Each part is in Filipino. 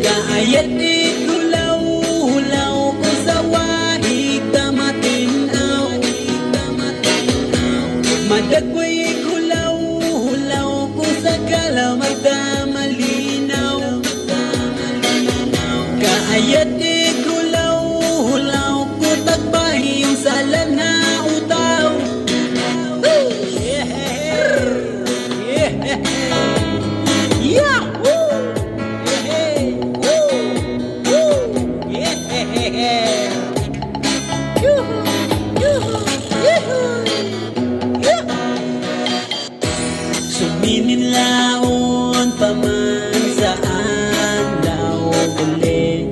Kaayat ikulaw-hulaw ko sa wahig kamatinaw. Madagway ikulaw-hulaw ko sa kalamag malinaw. Kaayat ikulaw-hulaw ko tagbahi yung salan na utaw. Suminin laon pa man saan daw uli.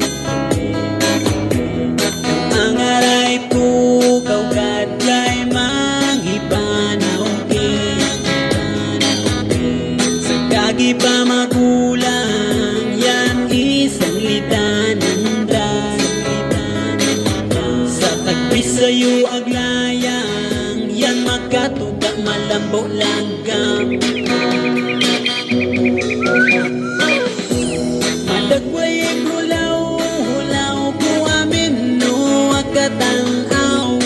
Ang aray ko kawgad kay manghibanaw ki. Sa kagi pa magulang yan isang litanan da. Sa tagbisayo aglayang yan makatuga malambo langgam. Madagway hulaw-hulaw ko amin no akatang-aw.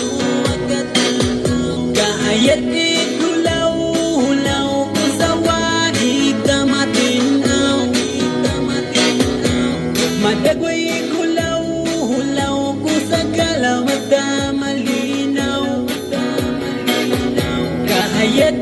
Kaayat hulaw-hulaw ko sa wahig kamatinaw. Madagway hulaw-hulaw ko sa kalamag malinaw. Kaayat